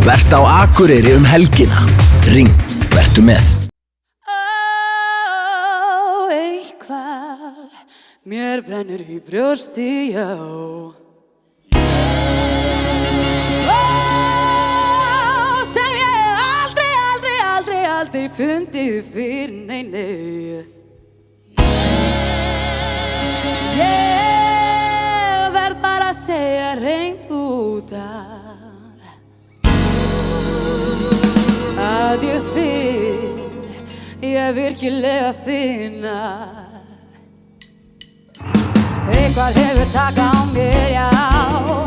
Vert á Akureyri helgina. Ring, vertu með. Eitthvað mér brennur í brjósti, já. Sem ég aldrei fundið fyrir, nei. Ég verð bara að segja hreint út að ég finn, ég virkilega finna eitthvað hefur taka á mér, já.